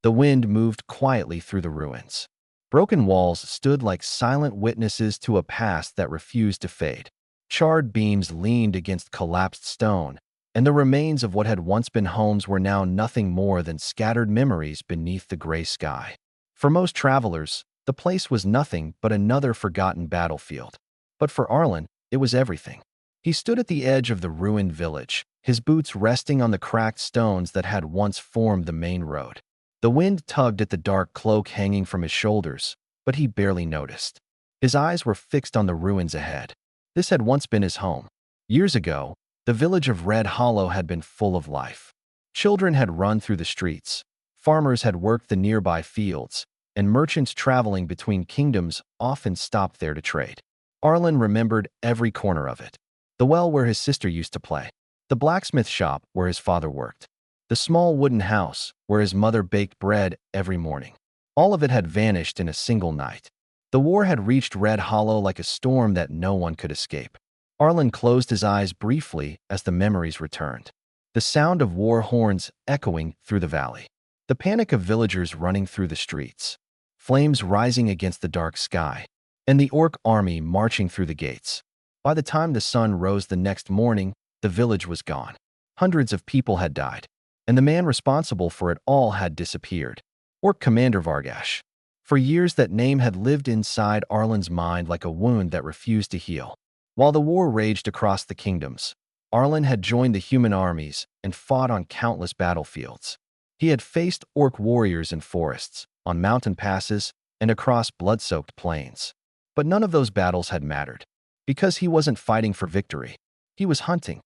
The wind moved quietly through the ruins. Broken walls stood like silent witnesses to a past that refused to fade. Charred beams leaned against collapsed stone, and the remains of what had once been homes were now nothing more than scattered memories beneath the gray sky. For most travelers, the place was nothing but another forgotten battlefield. But for Arlen, it was everything. He stood at the edge of the ruined village, his boots resting on the cracked stones that had once formed the main road. The wind tugged at the dark cloak hanging from his shoulders, but he barely noticed. His eyes were fixed on the ruins ahead. This had once been his home. Years ago, the village of Red Hollow had been full of life. Children had run through the streets, farmers had worked the nearby fields, and merchants traveling between kingdoms often stopped there to trade. Arlen remembered every corner of it. The well where his sister used to play, the blacksmith shop where his father worked, the small wooden house where his mother baked bread every morning. All of it had vanished in a single night. The war had reached Red Hollow like a storm that no one could escape. Arlen closed his eyes briefly as the memories returned. The sound of war horns echoing through the valley. The panic of villagers running through the streets. Flames rising against the dark sky. And the orc army marching through the gates. By the time the sun rose the next morning, the village was gone. Hundreds of people had died, and the man responsible for it all had disappeared. Orc Commander Vargash. For years that name had lived inside Arlen's mind like a wound that refused to heal. While the war raged across the kingdoms, Arlen had joined the human armies and fought on countless battlefields. He had faced orc warriors in forests, on mountain passes, and across blood-soaked plains. But none of those battles had mattered, because he wasn't fighting for victory. He was hunting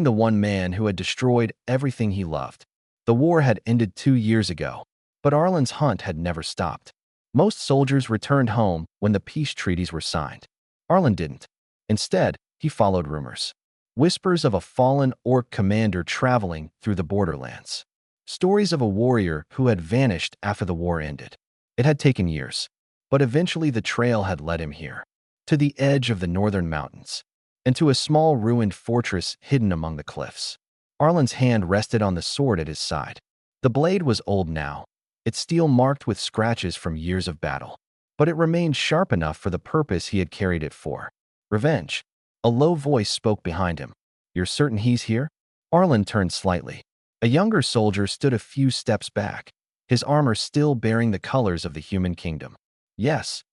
the one man who had destroyed everything he loved. The war had ended 2 years ago, but Arlen's hunt had never stopped. Most soldiers returned home when the peace treaties were signed. Arlen didn't. Instead, he followed rumors. Whispers of a fallen orc commander traveling through the borderlands. Stories of a warrior who had vanished after the war ended. It had taken years, but eventually the trail had led him here, to the edge of the northern mountains, and to a small ruined fortress hidden among the cliffs. Arlen's hand rested on the sword at his side. The blade was old now, its steel marked with scratches from years of battle, but it remained sharp enough for the purpose he had carried it for. Revenge. A low voice spoke behind him. "You're certain he's here?" Arlen turned slightly. A younger soldier stood a few steps back, his armor still bearing the colors of the human kingdom. "Yes."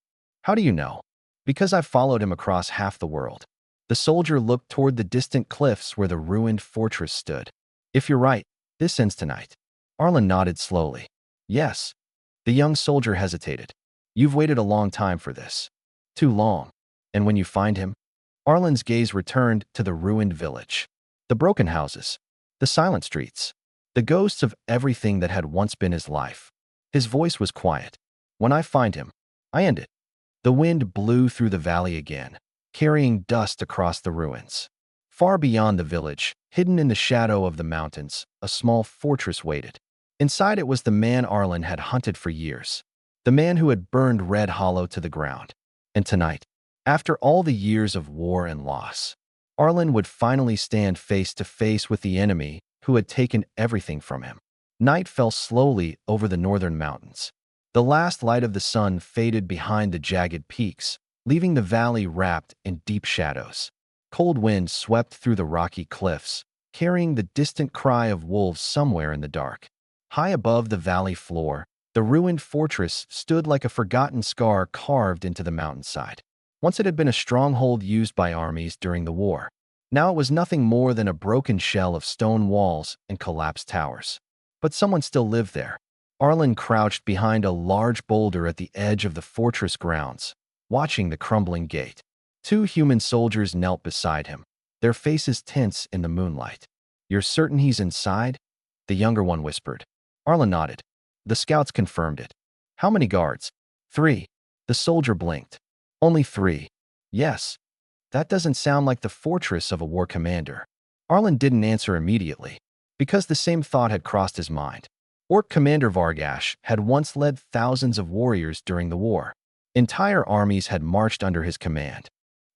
"How do you know?" "Because I've followed him across half the world." The soldier looked toward the distant cliffs where the ruined fortress stood. "If you're right, this ends tonight." Arlen nodded slowly. "Yes." The young soldier hesitated. "You've waited a long time for this." "Too long." "And when you find him?" Arlen's gaze returned to the ruined village. The broken houses. The silent streets. The ghosts of everything that had once been his life. His voice was quiet. "When I find him, I end it." The wind blew through the valley again, carrying dust across the ruins. Far beyond the village, hidden in the shadow of the mountains, a small fortress waited. Inside it was the man Arlen had hunted for years. The man who had burned Red Hollow to the ground. And tonight, after all the years of war and loss, Arlen would finally stand face to face with the enemy who had taken everything from him. Night fell slowly over the northern mountains. The last light of the sun faded behind the jagged peaks, leaving the valley wrapped in deep shadows. Cold wind swept through the rocky cliffs, carrying the distant cry of wolves somewhere in the dark. High above the valley floor, the ruined fortress stood like a forgotten scar carved into the mountainside. Once it had been a stronghold used by armies during the war. Now it was nothing more than a broken shell of stone walls and collapsed towers. But someone still lived there. Arlen crouched behind a large boulder at the edge of the fortress grounds, watching the crumbling gate. 2 human soldiers knelt beside him, their faces tense in the moonlight. "You're certain he's inside?" the younger one whispered. Arlen nodded. The scouts confirmed it. "How many guards?" 3. The soldier blinked. "Only 3. "Yes. That doesn't sound like the fortress of a war commander." Arlen didn't answer immediately, because the same thought had crossed his mind. Orc Commander Vargash had once led thousands of warriors during the war. Entire armies had marched under his command.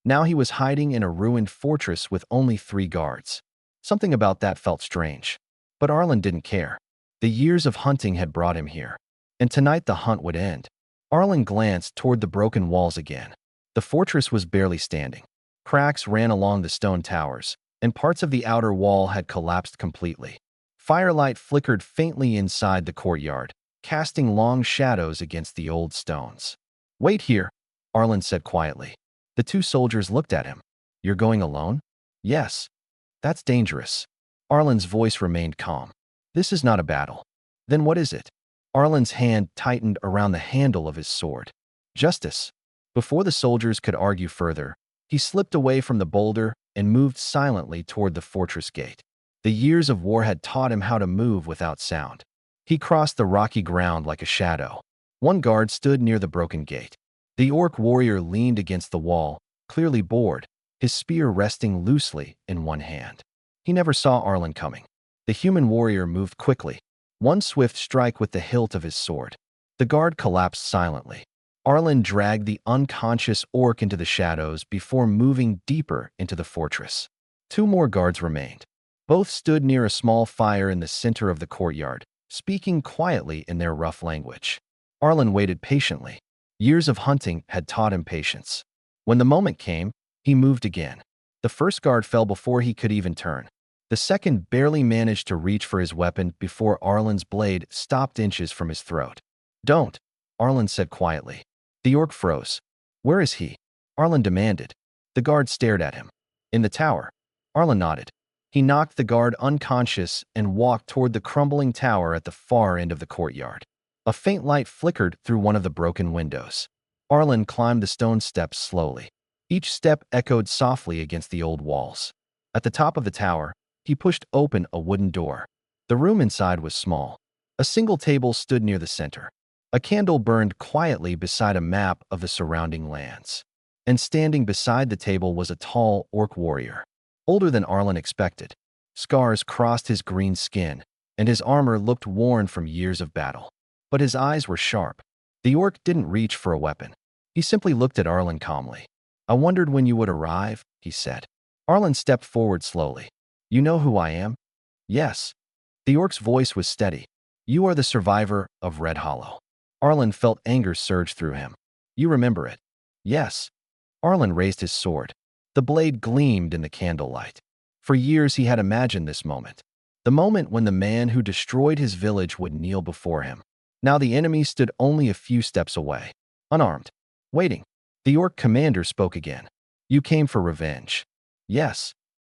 Now he was hiding in a ruined fortress with only 3 guards. Something about that felt strange. But Arlen didn't care. The years of hunting had brought him here, and tonight the hunt would end. Arlen glanced toward the broken walls again. The fortress was barely standing. Cracks ran along the stone towers, and parts of the outer wall had collapsed completely. Firelight flickered faintly inside the courtyard, casting long shadows against the old stones. "Wait here," Arlen said quietly. The two soldiers looked at him. "You're going alone?" "Yes." "That's dangerous." Arlen's voice remained calm. "This is not a battle." "Then what is it?" Arlen's hand tightened around the handle of his sword. "Justice." Before the soldiers could argue further, he slipped away from the boulder and moved silently toward the fortress gate. The years of war had taught him how to move without sound. He crossed the rocky ground like a shadow. One guard stood near the broken gate. The orc warrior leaned against the wall, clearly bored, his spear resting loosely in one hand. He never saw Arlen coming. The human warrior moved quickly, one swift strike with the hilt of his sword. The guard collapsed silently. Arlen dragged the unconscious orc into the shadows before moving deeper into the fortress. Two more guards remained. Both stood near a small fire in the center of the courtyard, speaking quietly in their rough language. Arlen waited patiently. Years of hunting had taught him patience. When the moment came, he moved again. The first guard fell before he could even turn. The second barely managed to reach for his weapon before Arlen's blade stopped inches from his throat. "Don't," Arlen said quietly. The orc froze. "Where is he?" Arlen demanded. The guard stared at him. "In the tower." Arlen nodded. He knocked the guard unconscious and walked toward the crumbling tower at the far end of the courtyard. A faint light flickered through one of the broken windows. Arlen climbed the stone steps slowly. Each step echoed softly against the old walls. At the top of the tower, he pushed open a wooden door. The room inside was small. A single table stood near the center. A candle burned quietly beside a map of the surrounding lands. And standing beside the table was a tall orc warrior, older than Arlen expected. Scars crossed his green skin, and his armor looked worn from years of battle. But his eyes were sharp. The orc didn't reach for a weapon. He simply looked at Arlen calmly. "I wondered when you would arrive," he said. Arlen stepped forward slowly. "You know who I am?" "Yes." The orc's voice was steady. "You are the survivor of Red Hollow." Arlen felt anger surge through him. "You remember it?" "Yes." Arlen raised his sword. The blade gleamed in the candlelight. For years he had imagined this moment. The moment when the man who destroyed his village would kneel before him. Now the enemy stood only a few steps away, unarmed, waiting. The orc commander spoke again. "You came for revenge." "Yes."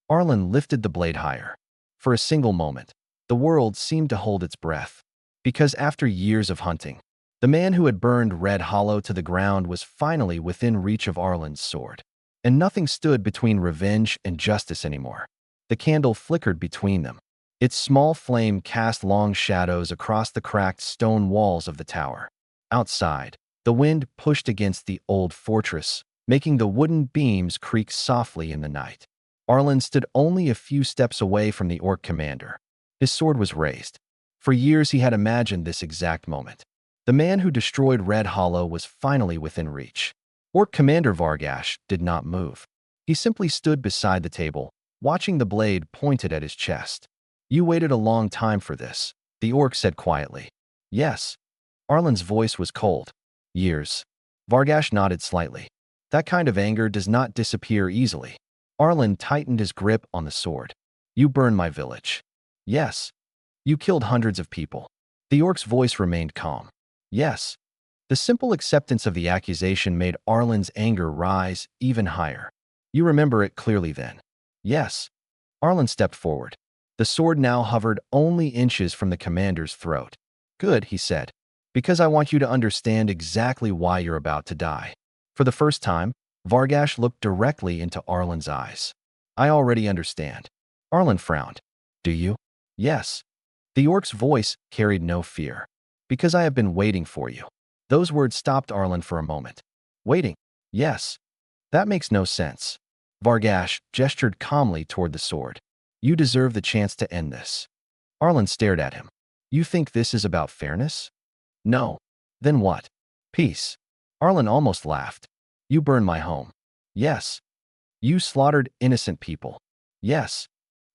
Arlen lifted the blade higher. For a single moment, the world seemed to hold its breath. Because after years of hunting, the man who had burned Red Hollow to the ground was finally within reach of Arlen's sword. And nothing stood between revenge and justice anymore. The candle flickered between them. Its small flame cast long shadows across the cracked stone walls of the tower. Outside, the wind pushed against the old fortress, making the wooden beams creak softly in the night. Arlen stood only a few steps away from the orc commander. His sword was raised. For years he had imagined this exact moment. The man who destroyed Red Hollow was finally within reach. Orc Commander Vargash did not move. He simply stood beside the table, watching the blade pointed at his chest. "You waited a long time for this," the orc said quietly. "Yes." Arlen's voice was cold. "Years." Vargash nodded slightly. "That kind of anger does not disappear easily." Arlen tightened his grip on the sword. "You burned my village." "Yes." "You killed hundreds of people." The orc's voice remained calm. "Yes." The simple acceptance of the accusation made Arlen's anger rise even higher. "You remember it clearly then." "Yes." Arlen stepped forward. The sword now hovered only inches from the commander's throat. "Good," he said, "because I want you to understand exactly why you're about to die." For the first time, Vargash looked directly into Arlen's eyes. "I already understand." Arlen frowned. "Do you?" "Yes." The orc's voice carried no fear. "Because I have been waiting for you." Those words stopped Arlen for a moment. "Waiting?" "Yes." "That makes no sense." Vargash gestured calmly toward the sword. "You deserve the chance to end this." Arlen stared at him. "You think this is about fairness?" "No." "Then what?" "Peace." Arlen almost laughed. "You burned my home." "Yes." "You slaughtered innocent people." "Yes."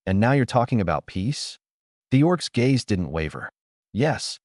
"And now you're talking about peace?" The orc's gaze didn't waver. Yes.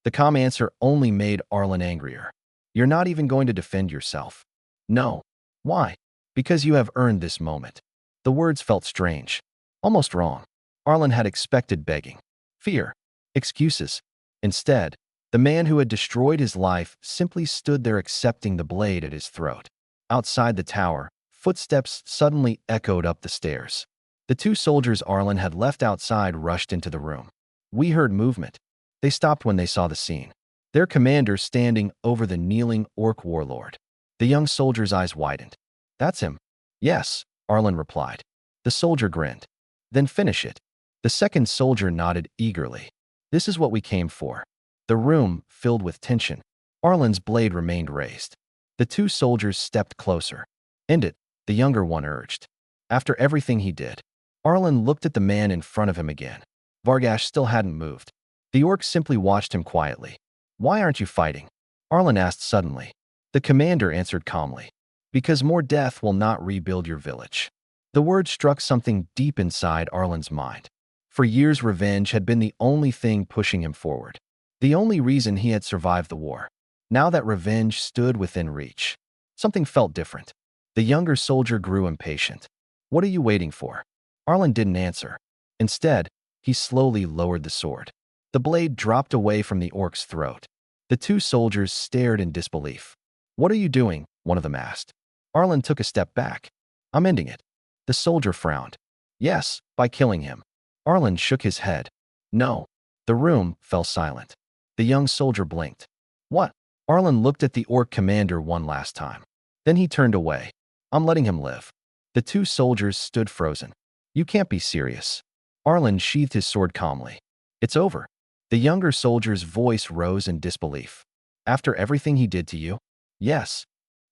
The calm answer only made Arlen angrier. You're not even going to defend yourself. No. Why? Because you have earned this moment. The words felt strange. Almost wrong. Arlen had expected begging, fear, excuses. Instead, the man who had destroyed his life simply stood there accepting the blade at his throat. Outside the tower, footsteps suddenly echoed up the stairs. The two soldiers Arlen had left outside rushed into the room. We heard movement. They stopped when they saw the scene. Their commander standing over the kneeling orc warlord. The young soldier's eyes widened. That's him. Yes, Arlen replied. The soldier grinned. Then finish it. The second soldier nodded eagerly. This is what we came for. The room filled with tension. Arlen's blade remained raised. The two soldiers stepped closer. End it, the younger one urged. After everything he did, Arlen looked at the man in front of him again. Vargash still hadn't moved. The orc simply watched him quietly. Why aren't you fighting? Arlen asked suddenly. The commander answered calmly. Because more death will not rebuild your village. The word struck something deep inside Arlen's mind. For years, revenge had been the only thing pushing him forward. The only reason he had survived the war. Now that revenge stood within reach, something felt different. The younger soldier grew impatient. What are you waiting for? Arlen didn't answer. Instead, he slowly lowered the sword. The blade dropped away from the orc's throat. The two soldiers stared in disbelief. What are you doing? One of them asked. Arlen took a step back. I'm ending it. The soldier frowned. Yes, by killing him. Arlen shook his head. No. The room fell silent. The young soldier blinked. What? Arlen looked at the orc commander one last time. Then he turned away. I'm letting him live. The two soldiers stood frozen. You can't be serious. Arlen sheathed his sword calmly. It's over. The younger soldier's voice rose in disbelief. After everything he did to you? Yes.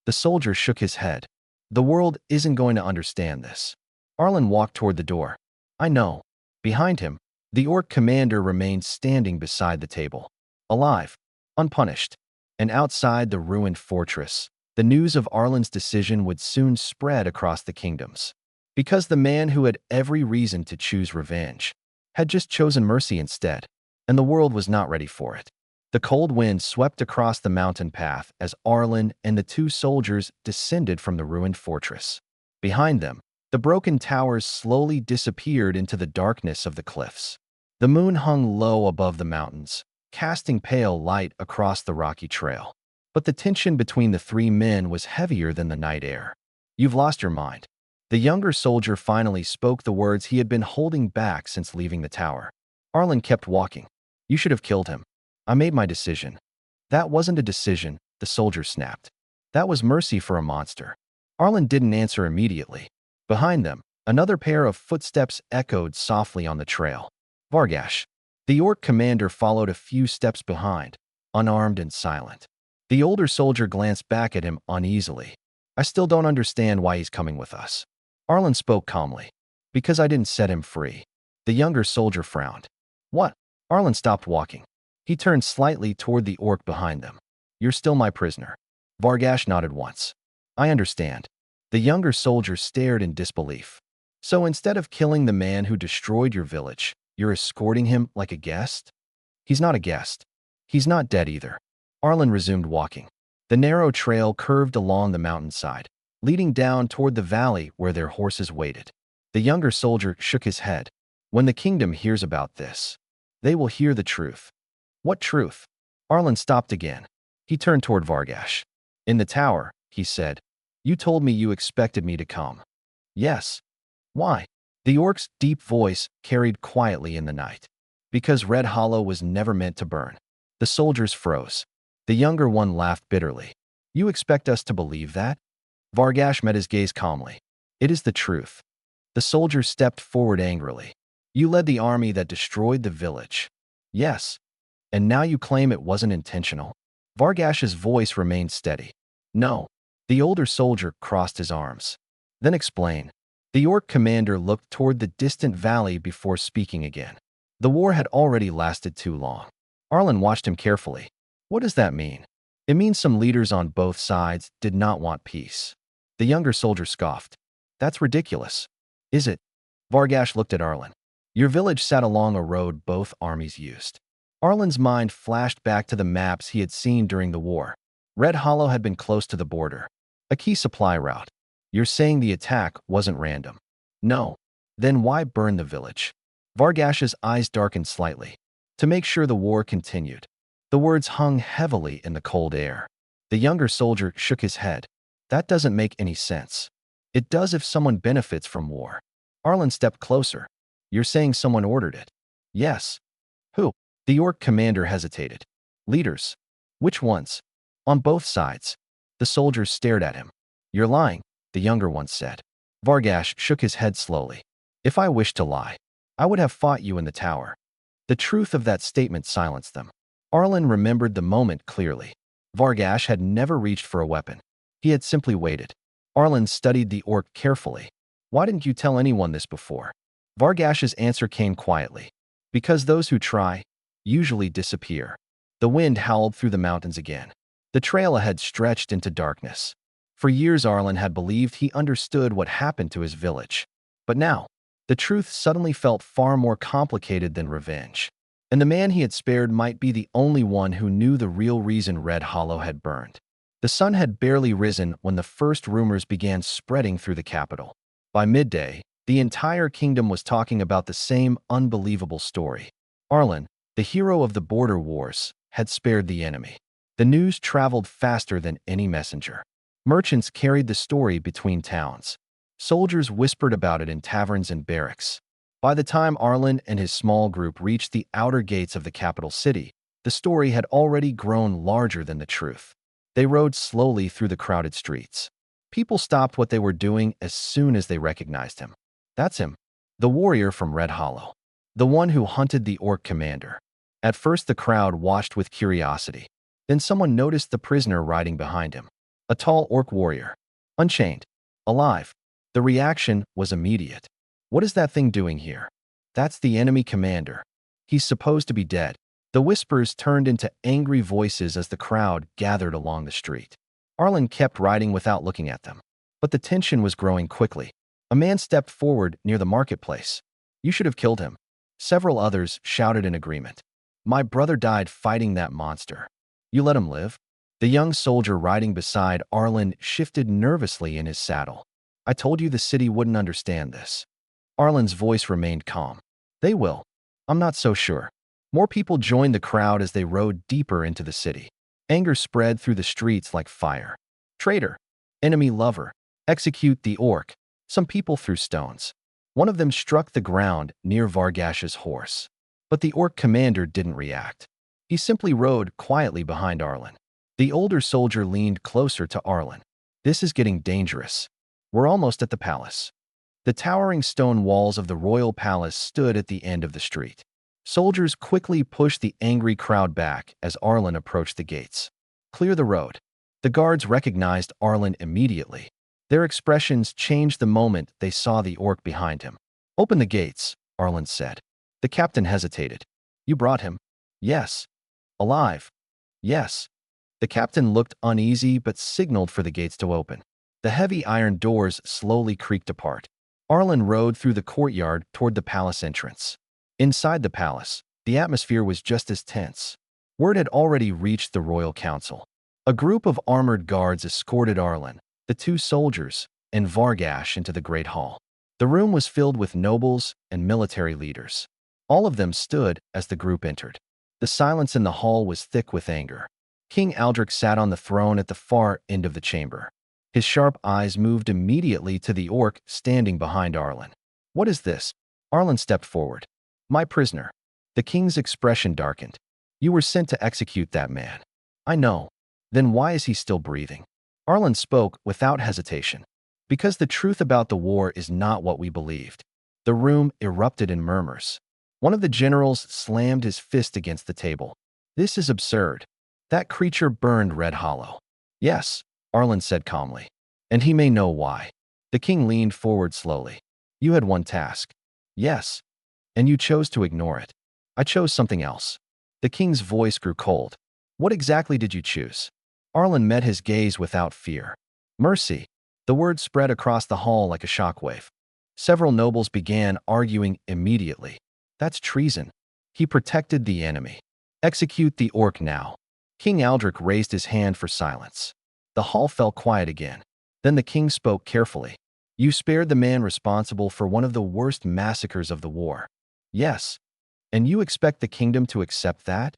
The soldier shook his head. The world isn't going to understand this. Arlen walked toward the door. I know. Behind him, the orc commander remained standing beside the table. Alive, unpunished. And outside the ruined fortress, the news of Arlen's decision would soon spread across the kingdoms. Because the man who had every reason to choose revenge had just chosen mercy instead, and the world was not ready for it. The cold wind swept across the mountain path as Arlen and the two soldiers descended from the ruined fortress. Behind them, the broken towers slowly disappeared into the darkness of the cliffs. The moon hung low above the mountains, casting pale light across the rocky trail. But the tension between the three men was heavier than the night air. You've lost your mind. The younger soldier finally spoke the words he had been holding back since leaving the tower. Arlen kept walking. You should have killed him. I made my decision. That wasn't a decision, the soldier snapped. That was mercy for a monster. Arlen didn't answer immediately. Behind them, another pair of footsteps echoed softly on the trail. Vargash. The orc commander followed a few steps behind, unarmed and silent. The older soldier glanced back at him uneasily. I still don't understand why he's coming with us. Arlen spoke calmly. Because I didn't set him free. The younger soldier frowned. What? Arlen stopped walking. He turned slightly toward the orc behind them. You're still my prisoner. Vargash nodded once. I understand. The younger soldier stared in disbelief. So instead of killing the man who destroyed your village, you're escorting him like a guest? He's not a guest. He's not dead either. Arlen resumed walking. The narrow trail curved along the mountainside, leading down toward the valley where their horses waited. The younger soldier shook his head. When the kingdom hears about this, they will hear the truth. What truth? Arlen stopped again. He turned toward Vargash. In the tower, he said, you told me you expected me to come. Yes. Why? The orc's deep voice carried quietly in the night. Because Red Hollow was never meant to burn. The soldiers froze. The younger one laughed bitterly. You expect us to believe that? Vargash met his gaze calmly. It is the truth. The soldier stepped forward angrily. You led the army that destroyed the village. Yes. And now you claim it wasn't intentional? Vargash's voice remained steady. No. The older soldier crossed his arms. Then explain. The orc commander looked toward the distant valley before speaking again. The war had already lasted too long. Arlen watched him carefully. What does that mean? It means some leaders on both sides did not want peace. The younger soldier scoffed. That's ridiculous. Is it? Vargash looked at Arlen. Your village sat along a road both armies used. Arlen's mind flashed back to the maps he had seen during the war. Red Hollow had been close to the border, a key supply route. You're saying the attack wasn't random? No. Then why burn the village? Vargash's eyes darkened slightly. To make sure the war continued. The words hung heavily in the cold air. The younger soldier shook his head. That doesn't make any sense. It does if someone benefits from war. Arlen stepped closer. You're saying someone ordered it? Yes. Who? The orc commander hesitated. Leaders. Which ones? On both sides. The soldiers stared at him. You're lying, the younger one said. Vargash shook his head slowly. If I wished to lie, I would have fought you in the tower. The truth of that statement silenced them. Arlen remembered the moment clearly. Vargash had never reached for a weapon. He had simply waited. Arlen studied the orc carefully. Why didn't you tell anyone this before? Vargash's answer came quietly. Because those who try usually disappear. The wind howled through the mountains again. The trail ahead stretched into darkness. For years Arlen had believed he understood what happened to his village. But now, the truth suddenly felt far more complicated than revenge. And the man he had spared might be the only one who knew the real reason Red Hollow had burned. The sun had barely risen when the first rumors began spreading through the capital. By midday, the entire kingdom was talking about the same unbelievable story. Arlen, the hero of the border wars, had spared the enemy. The news traveled faster than any messenger. Merchants carried the story between towns. Soldiers whispered about it in taverns and barracks. By the time Arlen and his small group reached the outer gates of the capital city, the story had already grown larger than the truth. They rode slowly through the crowded streets. People stopped what they were doing as soon as they recognized him. That's him, the warrior from Red Hollow, the one who hunted the orc commander. At first the crowd watched with curiosity. Then someone noticed the prisoner riding behind him. A tall orc warrior. Unchained. Alive. The reaction was immediate. What is that thing doing here? That's the enemy commander. He's supposed to be dead. The whispers turned into angry voices as the crowd gathered along the street. Arlen kept riding without looking at them. But the tension was growing quickly. A man stepped forward near the marketplace. You should have killed him. Several others shouted in agreement. My brother died fighting that monster. You let him live? The young soldier riding beside Arlen shifted nervously in his saddle. I told you the city wouldn't understand this. Arlen's voice remained calm. They will. I'm not so sure. More people joined the crowd as they rode deeper into the city. Anger spread through the streets like fire. Traitor. Enemy lover. Execute the orc. Some people threw stones. One of them struck the ground near Vargash's horse. But the orc commander didn't react. He simply rode quietly behind Arlen. The older soldier leaned closer to Arlen. This is getting dangerous. We're almost at the palace. The towering stone walls of the royal palace stood at the end of the street. Soldiers quickly pushed the angry crowd back as Arlen approached the gates. Clear the road. The guards recognized Arlen immediately. Their expressions changed the moment they saw the orc behind him. Open the gates, Arlen said. The captain hesitated. You brought him? Yes. Alive? Yes. The captain looked uneasy but signaled for the gates to open. The heavy iron doors slowly creaked apart. Arlen rode through the courtyard toward the palace entrance. Inside the palace, the atmosphere was just as tense. Word had already reached the royal council. A group of armored guards escorted Arlen, the two soldiers, and Vargash into the great hall. The room was filled with nobles and military leaders. All of them stood as the group entered. The silence in the hall was thick with anger. King Aldrich sat on the throne at the far end of the chamber. His sharp eyes moved immediately to the orc standing behind Arlen. What is this? Arlen stepped forward. My prisoner. The king's expression darkened. You were sent to execute that man. I know. Then why is he still breathing? Arlen spoke without hesitation. Because the truth about the war is not what we believed. The room erupted in murmurs. One of the generals slammed his fist against the table. This is absurd. That creature burned Red Hollow. Yes, Arlen said calmly. And he may know why. The king leaned forward slowly. You had one task. Yes. And you chose to ignore it. I chose something else. The king's voice grew cold. What exactly did you choose? Arlen met his gaze without fear. Mercy. The word spread across the hall like a shockwave. Several nobles began arguing immediately. That's treason. He protected the enemy. Execute the orc now. King Aldrich raised his hand for silence. The hall fell quiet again. Then the king spoke carefully. You spared the man responsible for one of the worst massacres of the war. Yes. And you expect the kingdom to accept that?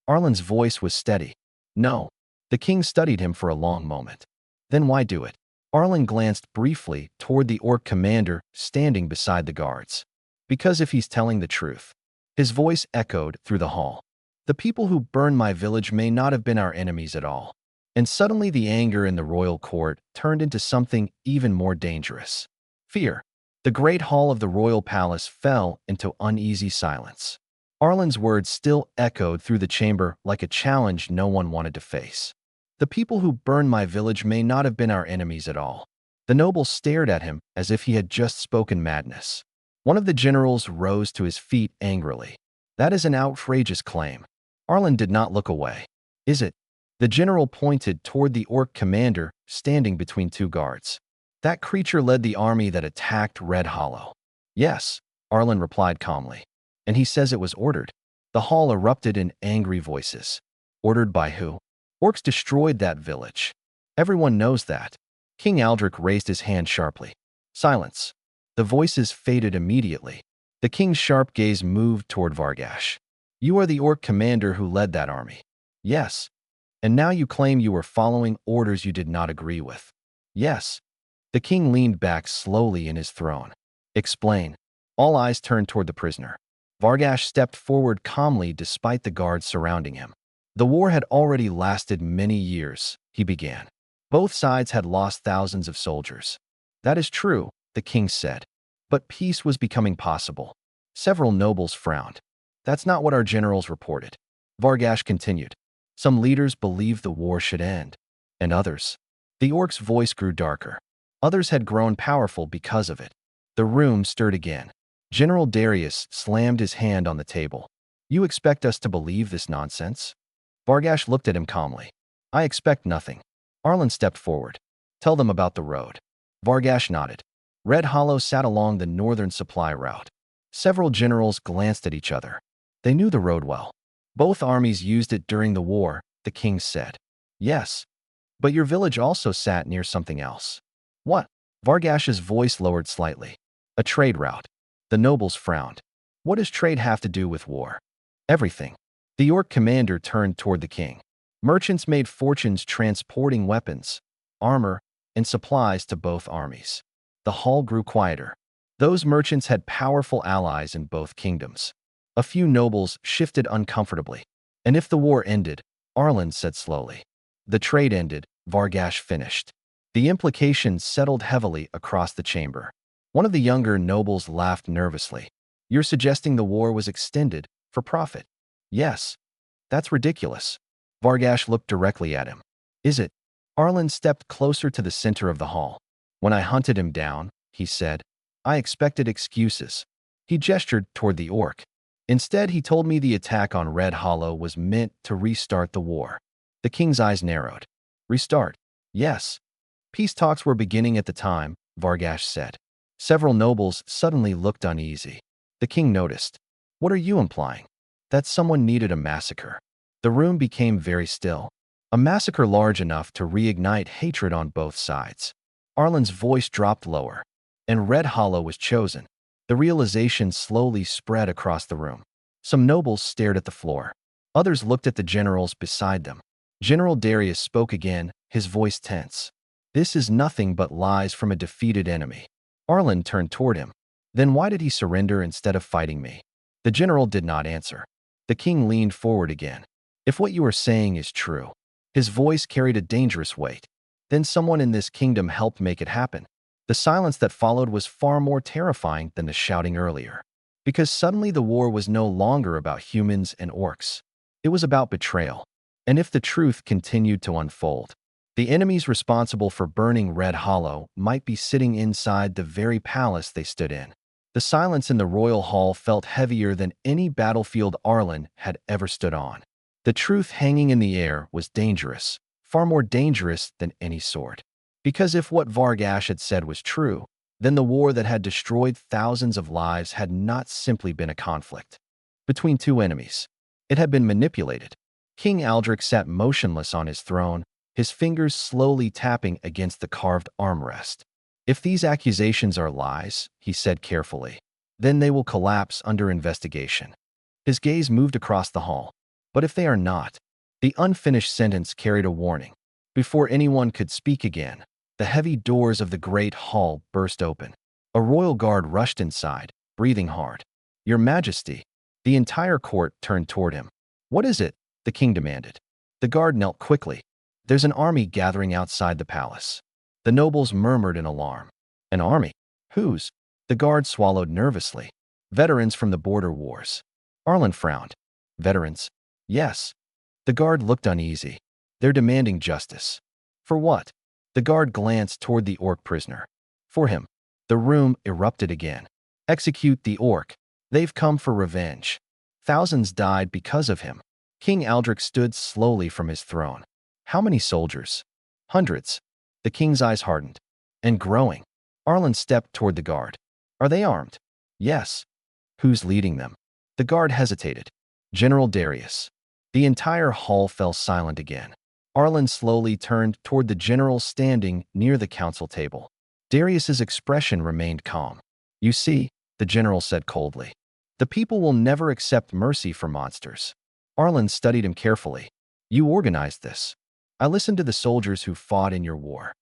Arlen's voice was steady. No. The king studied him for a long moment. Then why do it? Arlen glanced briefly toward the orc commander standing beside the guards. Because if he's telling the truth. His voice echoed through the hall. The people who burned my village may not have been our enemies at all. And suddenly the anger in the royal court turned into something even more dangerous. Fear. The great hall of the royal palace fell into uneasy silence. Arlen's words still echoed through the chamber like a challenge no one wanted to face. The people who burned my village may not have been our enemies at all. The nobles stared at him as if he had just spoken madness. One of the generals rose to his feet angrily. That is an outrageous claim. Arlen did not look away. Is it? The general pointed toward the orc commander standing between two guards. That creature led the army that attacked Red Hollow. Yes, Arlen replied calmly. And he says it was ordered. The hall erupted in angry voices. Ordered by who? Orcs destroyed that village. Everyone knows that. King Aldrich raised his hand sharply. Silence. The voices faded immediately. The king's sharp gaze moved toward Vargash. You are the orc commander who led that army. Yes. And now you claim you were following orders you did not agree with. Yes. The king leaned back slowly in his throne. Explain. All eyes turned toward the prisoner. Vargash stepped forward calmly despite the guards surrounding him. The war had already lasted many years, he began. Both sides had lost thousands of soldiers. That is true, the king said. But peace was becoming possible. Several nobles frowned. That's not what our generals reported. Vargash continued. Some leaders believed the war should end. And others. The orc's voice grew darker. Others had grown powerful because of it. The room stirred again. General Darius slammed his hand on the table. You expect us to believe this nonsense? Vargash looked at him calmly. I expect nothing. Arlen stepped forward. Tell them about the road. Vargash nodded. Red Hollow sat along the northern supply route. Several generals glanced at each other. They knew the road well. Both armies used it during the war, the king said. Yes. But your village also sat near something else. What? Vargash's voice lowered slightly. A trade route. The nobles frowned. What does trade have to do with war? Everything. The orc commander turned toward the king. Merchants made fortunes transporting weapons, armor, and supplies to both armies. The hall grew quieter. Those merchants had powerful allies in both kingdoms. A few nobles shifted uncomfortably. And if the war ended, Arlen said slowly. The trade ended, Vargash finished. The implications settled heavily across the chamber. One of the younger nobles laughed nervously. You're suggesting the war was extended for profit? Yes. That's ridiculous. Vargash looked directly at him. Is it? Arlen stepped closer to the center of the hall. When I hunted him down, he said, I expected excuses. He gestured toward the orc. Instead, he told me the attack on Red Hollow was meant to restart the war. The king's eyes narrowed. Restart? Yes. Peace talks were beginning at the time, Vargash said. Several nobles suddenly looked uneasy. The king noticed. What are you implying? That someone needed a massacre. The room became very still. A massacre large enough to reignite hatred on both sides. Arlen's voice dropped lower. And Red Hollow was chosen. The realization slowly spread across the room. Some nobles stared at the floor. Others looked at the generals beside them. General Darius spoke again, his voice tense. This is nothing but lies from a defeated enemy. Arlen turned toward him. Then why did he surrender instead of fighting me? The general did not answer. The king leaned forward again. If what you are saying is true. His voice carried a dangerous weight. Then someone in this kingdom helped make it happen. The silence that followed was far more terrifying than the shouting earlier. Because suddenly the war was no longer about humans and orcs. It was about betrayal. And if the truth continued to unfold, the enemies responsible for burning Red Hollow might be sitting inside the very palace they stood in. The silence in the royal hall felt heavier than any battlefield Arlen had ever stood on. The truth hanging in the air was dangerous, far more dangerous than any sword. Because if what Vargash had said was true, then the war that had destroyed thousands of lives had not simply been a conflict between two enemies. It had been manipulated. King Aldrich sat motionless on his throne, his fingers slowly tapping against the carved armrest. If these accusations are lies, he said carefully, then they will collapse under investigation. His gaze moved across the hall. But if they are not, the unfinished sentence carried a warning. Before anyone could speak again, the heavy doors of the great hall burst open. A royal guard rushed inside, breathing hard. "Your Majesty." The entire court turned toward him. "What is it?" the king demanded. The guard knelt quickly. "There's an army gathering outside the palace." The nobles murmured in alarm. "An army? Whose?" The guard swallowed nervously. "Veterans from the border wars." Arlen frowned. "Veterans?" "Yes." The guard looked uneasy. "They're demanding justice." "For what?" The guard glanced toward the orc prisoner. "For him." The room erupted again. "Execute the orc. They've come for revenge. Thousands died because of him." King Aldrich stood slowly from his throne. "How many soldiers?" "Hundreds." The king's eyes hardened. "And growing." Arlen stepped toward the guard. "Are they armed?" "Yes." "Who's leading them?" The guard hesitated. "General Darius." The entire hall fell silent again. Arlen slowly turned toward the general standing near the council table. Darius's expression remained calm. "You see," the general said coldly, "the people will never accept mercy for monsters." Arlen studied him carefully. "You organized this." "I listened to the soldiers who fought in your war."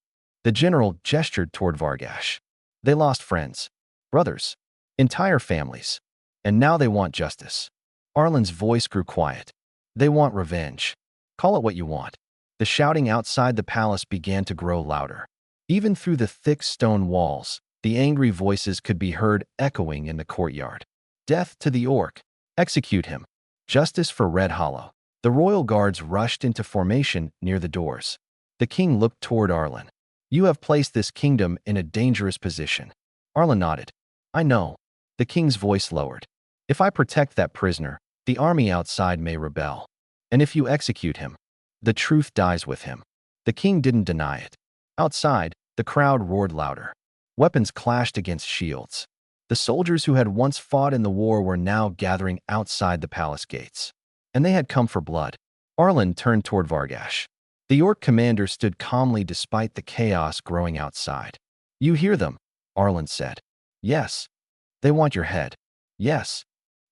The general gestured toward Vargash. "They lost friends, brothers, entire families, and now they want justice." Arlen's voice grew quiet. "They want revenge. Call it what you want." The shouting outside the palace began to grow louder. Even through the thick stone walls, the angry voices could be heard echoing in the courtyard. "Death to the orc! Execute him! Justice for Red Hollow!" The royal guards rushed into formation near the doors. The king looked toward Arlen. "You have placed this kingdom in a dangerous position." Arlen nodded. "I know." The king's voice lowered. "If I protect that prisoner, the army outside may rebel. And if you execute him, the truth dies with him." The king didn't deny it. Outside, the crowd roared louder. Weapons clashed against shields. The soldiers who had once fought in the war were now gathering outside the palace gates. And they had come for blood. Arlen turned toward Vargash. The orc commander stood calmly despite the chaos growing outside. "You hear them," Arlen said. "Yes." "They want your head." "Yes."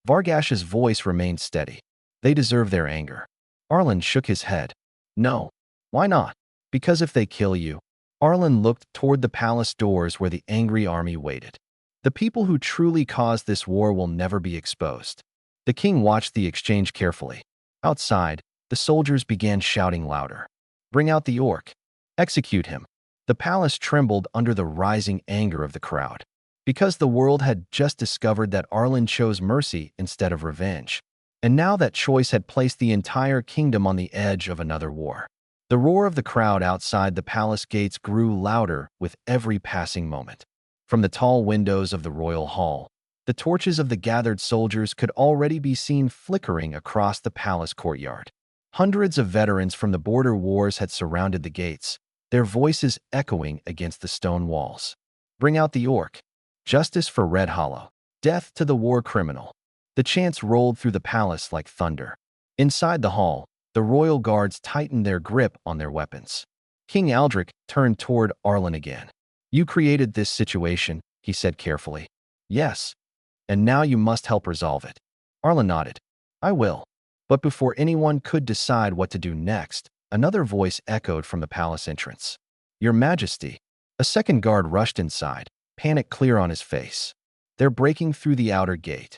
Vargash's voice remained steady. "They deserve their anger." Arlen shook his head. "No." "Why not?" "Because if they kill you." Arlen looked toward the palace doors where the angry army waited. "The people who truly caused this war will never be exposed." The king watched the exchange carefully. Outside, the soldiers began shouting louder. "Bring out the orc. Execute him." The palace trembled under the rising anger of the crowd. Because the world had just discovered that Arlen chose mercy instead of revenge. And now that choice had placed the entire kingdom on the edge of another war. The roar of the crowd outside the palace gates grew louder with every passing moment. From the tall windows of the royal hall, the torches of the gathered soldiers could already be seen flickering across the palace courtyard. Hundreds of veterans from the border wars had surrounded the gates, their voices echoing against the stone walls. "Bring out the orc. Justice for Red Hollow. Death to the war criminal." The chants rolled through the palace like thunder. Inside the hall, the royal guards tightened their grip on their weapons. King Aldrich turned toward Arlen again. "You created this situation," he said carefully. "Yes. And now you must help resolve it." Arlen nodded. "I will." But before anyone could decide what to do next, another voice echoed from the palace entrance. "Your Majesty." A second guard rushed inside, panic clear on his face. "They're breaking through the outer gate."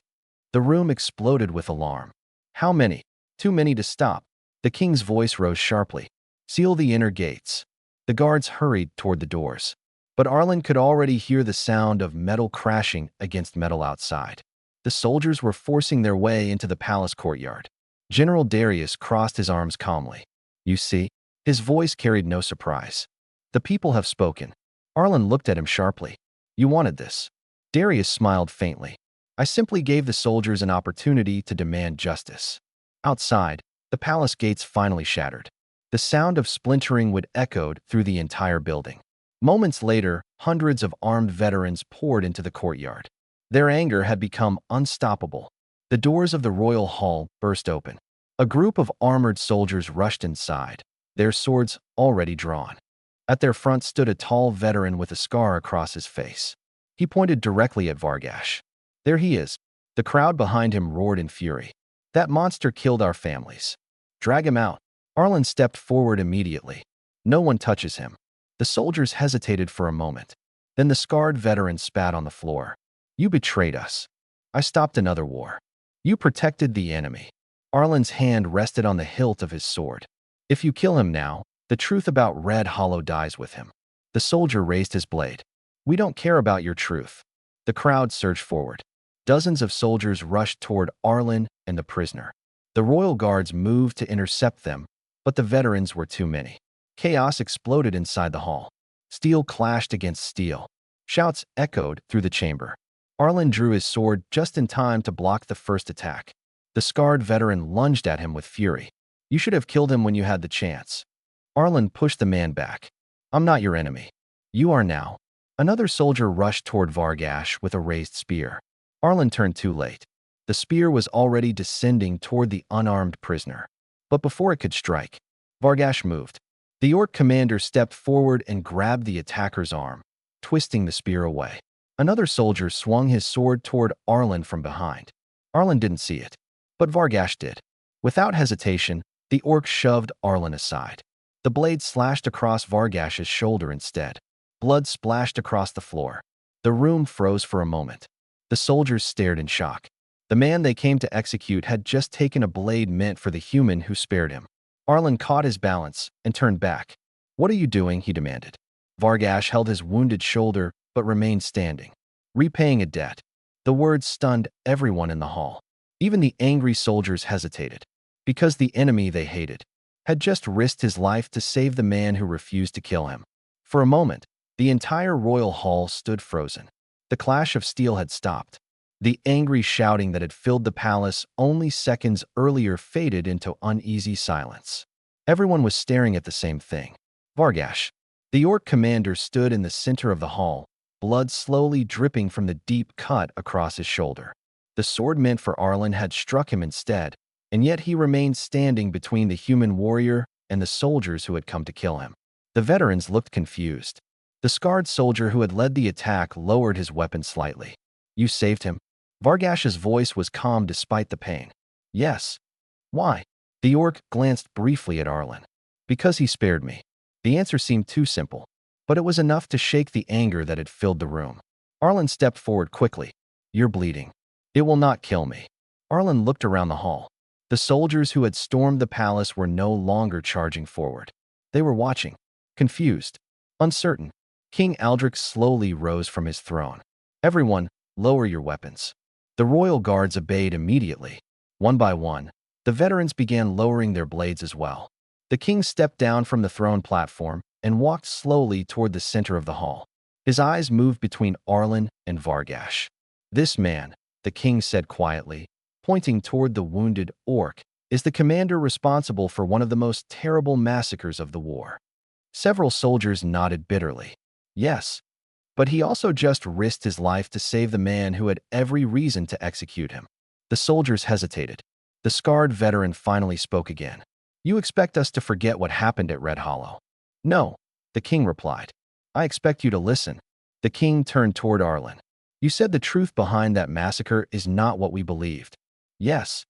The room exploded with alarm. "How many?" "Too many to stop." The king's voice rose sharply. "Seal the inner gates." The guards hurried toward the doors. But Arlen could already hear the sound of metal crashing against metal outside. The soldiers were forcing their way into the palace courtyard. General Darius crossed his arms calmly. "You see?" His voice carried no surprise. "The people have spoken." Arlen looked at him sharply. "You wanted this." Darius smiled faintly. "I simply gave the soldiers an opportunity to demand justice." Outside, the palace gates finally shattered. The sound of splintering wood echoed through the entire building. Moments later, hundreds of armed veterans poured into the courtyard. Their anger had become unstoppable. The doors of the royal hall burst open. A group of armored soldiers rushed inside, their swords already drawn. At their front stood a tall veteran with a scar across his face. He pointed directly at Vargash. "There he is." The crowd behind him roared in fury. "That monster killed our families. Drag him out." Arlen stepped forward immediately. "No one touches him." The soldiers hesitated for a moment. Then the scarred veteran spat on the floor. "You betrayed us. I stopped another war. You protected the enemy." Arlen's hand rested on the hilt of his sword. "If you kill him now, the truth about Red Hollow dies with him." The soldier raised his blade. "We don't care about your truth." The crowd surged forward. Dozens of soldiers rushed toward Arlen and the prisoner. The royal guards moved to intercept them, but the veterans were too many. Chaos exploded inside the hall. Steel clashed against steel. Shouts echoed through the chamber. Arlen drew his sword just in time to block the first attack. The scarred veteran lunged at him with fury. "You should have killed him when you had the chance." Arlen pushed the man back. "I'm not your enemy. You are now." Another soldier rushed toward Vargash with a raised spear. Arlen turned too late. The spear was already descending toward the unarmed prisoner. But before it could strike, Vargash moved. The orc commander stepped forward and grabbed the attacker's arm, twisting the spear away. Another soldier swung his sword toward Arlen from behind. Arlen didn't see it, but Vargash did. Without hesitation, the orc shoved Arlen aside. The blade slashed across Vargash's shoulder instead. Blood splashed across the floor. The room froze for a moment. The soldiers stared in shock. The man they came to execute had just taken a blade meant for the human who spared him. Arlen caught his balance and turned back. "What are you doing?" he demanded. Vargash held his wounded shoulder but remained standing. "Repaying a debt." The words stunned everyone in the hall. Even the angry soldiers hesitated, because the enemy they hated had just risked his life to save the man who refused to kill him. For a moment, the entire royal hall stood frozen. The clash of steel had stopped. The angry shouting that had filled the palace only seconds earlier faded into uneasy silence. Everyone was staring at the same thing. Vargash. The orc commander stood in the center of the hall, blood slowly dripping from the deep cut across his shoulder. The sword meant for Arlen had struck him instead, and yet he remained standing between the human warrior and the soldiers who had come to kill him. The veterans looked confused. The scarred soldier who had led the attack lowered his weapon slightly. "You saved him?" Vargash's voice was calm despite the pain. "Yes." "Why?" The orc glanced briefly at Arlen. "Because he spared me." The answer seemed too simple, but it was enough to shake the anger that had filled the room. Arlen stepped forward quickly. "You're bleeding." "It will not kill me." Arlen looked around the hall. The soldiers who had stormed the palace were no longer charging forward. They were watching, confused, uncertain. King Aldrich slowly rose from his throne. "Everyone, lower your weapons." The royal guards obeyed immediately. One by one, the veterans began lowering their blades as well. The king stepped down from the throne platform and walked slowly toward the center of the hall. His eyes moved between Arlen and Vargash. "This man," the king said quietly, pointing toward the wounded orc, "is the commander responsible for one of the most terrible massacres of the war." Several soldiers nodded bitterly. "Yes, but he also just risked his life to save the man who had every reason to execute him." The soldiers hesitated. The scarred veteran finally spoke again. "You expect us to forget what happened at Red Hollow?" "No," the king replied. "I expect you to listen." The king turned toward Arlen. "You said the truth behind that massacre is not what we believed." "Yes."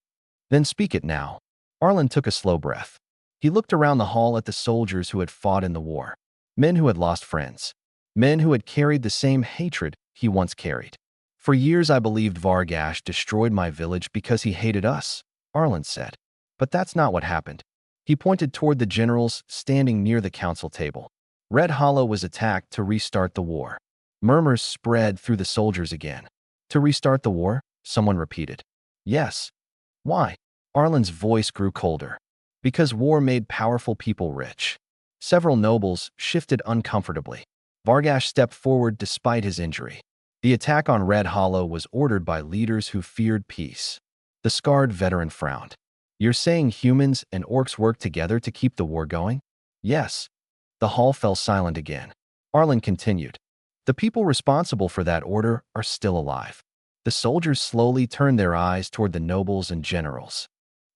"Then speak it now." Arlen took a slow breath. He looked around the hall at the soldiers who had fought in the war. Men who had lost friends. Men who had carried the same hatred he once carried. "For years I believed Vargash destroyed my village because he hated us," Arlen said. "But that's not what happened." He pointed toward the generals standing near the council table. "Red Hollow was attacked to restart the war." Murmurs spread through the soldiers again. "To restart the war?" someone repeated. "Yes." "Why?" Arlen's voice grew colder. "Because war made powerful people rich." Several nobles shifted uncomfortably. Vargash stepped forward despite his injury. The attack on Red Hollow was ordered by leaders who feared peace. The scarred veteran frowned. "You're saying humans and orcs work together to keep the war going?" "Yes." The hall fell silent again. Arlen continued. "The people responsible for that order are still alive. The soldiers slowly turned their eyes toward the nobles and generals.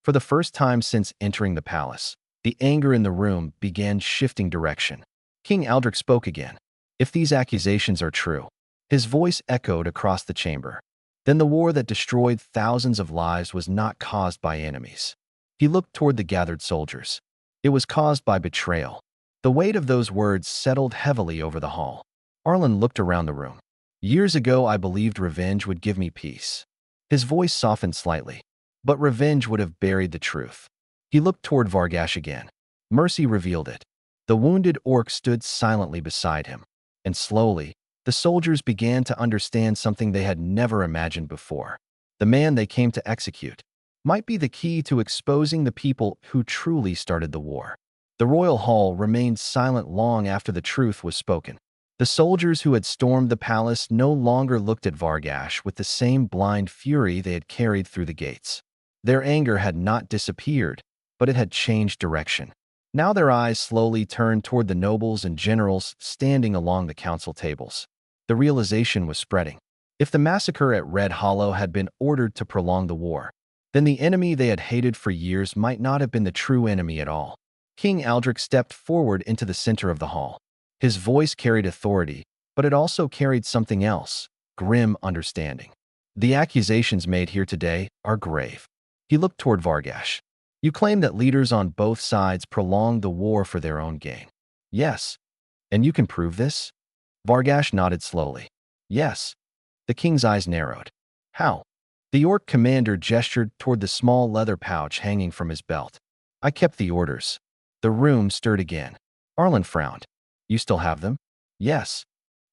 For the first time since entering the palace, the anger in the room began shifting direction. King Aldrich spoke again. If these accusations are true, his voice echoed across the chamber. Then the war that destroyed thousands of lives was not caused by enemies. He looked toward the gathered soldiers. It was caused by betrayal. The weight of those words settled heavily over the hall. Arlen looked around the room. Years ago, I believed revenge would give me peace. His voice softened slightly, but revenge would have buried the truth. He looked toward Vargash again. Mercy revealed it. The wounded orc stood silently beside him, and slowly, the soldiers began to understand something they had never imagined before. The man they came to execute might be the key to exposing the people who truly started the war. The royal hall remained silent long after the truth was spoken. The soldiers who had stormed the palace no longer looked at Vargash with the same blind fury they had carried through the gates. Their anger had not disappeared, but it had changed direction. Now their eyes slowly turned toward the nobles and generals standing along the council tables. The realization was spreading. If the massacre at Red Hollow had been ordered to prolong the war, then the enemy they had hated for years might not have been the true enemy at all. King Aldrich stepped forward into the center of the hall. His voice carried authority, but it also carried something else, grim understanding. The accusations made here today are grave. He looked toward Vargash. You claim that leaders on both sides prolonged the war for their own gain. Yes. And you can prove this? Vargash nodded slowly. Yes. The king's eyes narrowed. How? The orc commander gestured toward the small leather pouch hanging from his belt. I kept the orders. The room stirred again. Arlen frowned. You still have them? Yes.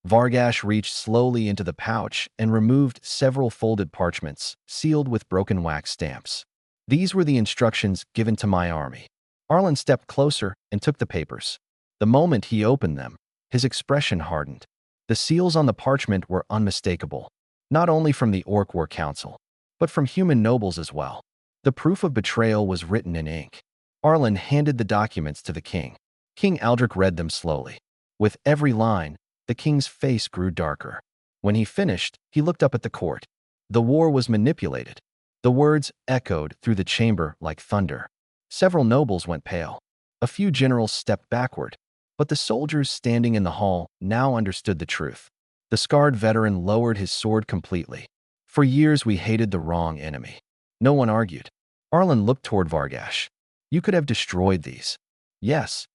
Vargash reached slowly into the pouch and removed several folded parchments, sealed with broken wax stamps. These were the instructions given to my army. Arlen stepped closer and took the papers. The moment he opened them, his expression hardened. The seals on the parchment were unmistakable, not only from the Orc War Council, but from human nobles as well. The proof of betrayal was written in ink. Arlen handed the documents to the king. King Aldrich read them slowly. With every line, the king's face grew darker. When he finished, he looked up at the court. The war was manipulated. The words echoed through the chamber like thunder. Several nobles went pale. A few generals stepped backward, but the soldiers standing in the hall now understood the truth. The scarred veteran lowered his sword completely. For years we hated the wrong enemy. No one argued. Arlen looked toward Vargash. You could have destroyed these. Yes.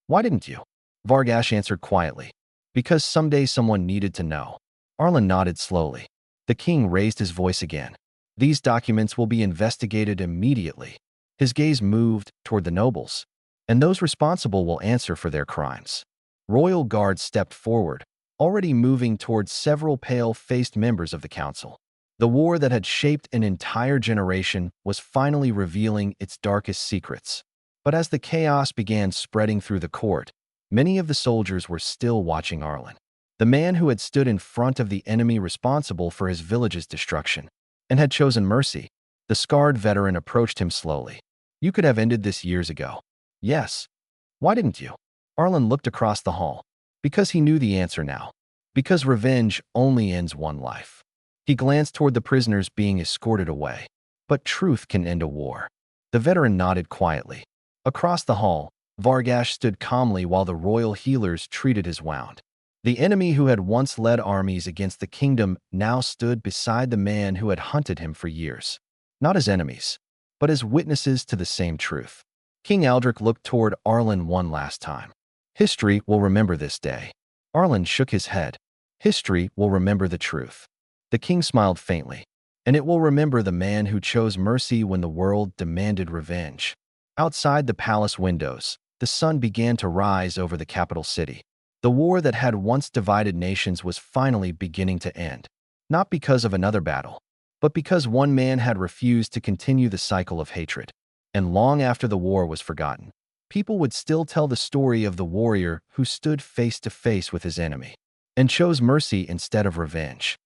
Why didn't you? Vargash answered quietly. Because someday someone needed to know. Arlen nodded slowly. The king raised his voice again. These documents will be investigated immediately. His gaze moved toward the nobles, and those responsible will answer for their crimes. Royal guards stepped forward, already moving towards several pale-faced members of the council. The war that had shaped an entire generation was finally revealing its darkest secrets. But as the chaos began spreading through the court, many of the soldiers were still watching Arlen, the man who had stood in front of the enemy responsible for his village's destruction, and had chosen mercy. The scarred veteran approached him slowly. You could have ended this years ago. Yes. Why didn't you? Arlen looked across the hall. Because he knew the answer now. Because revenge only ends one life. He glanced toward the prisoners being escorted away. But truth can end a war. The veteran nodded quietly. Across the hall, Vargash stood calmly while the royal healers treated his wound. The enemy who had once led armies against the kingdom now stood beside the man who had hunted him for years. Not as enemies, but as witnesses to the same truth. King Aldrich looked toward Arlen one last time. History will remember this day. Arlen shook his head. History will remember the truth. The king smiled faintly. And it will remember the man who chose mercy when the world demanded revenge. Outside the palace windows, the sun began to rise over the capital city. The war that had once divided nations was finally beginning to end. Not because of another battle, but because one man had refused to continue the cycle of hatred. And long after the war was forgotten, people would still tell the story of the warrior who stood face to face with his enemy and chose mercy instead of revenge.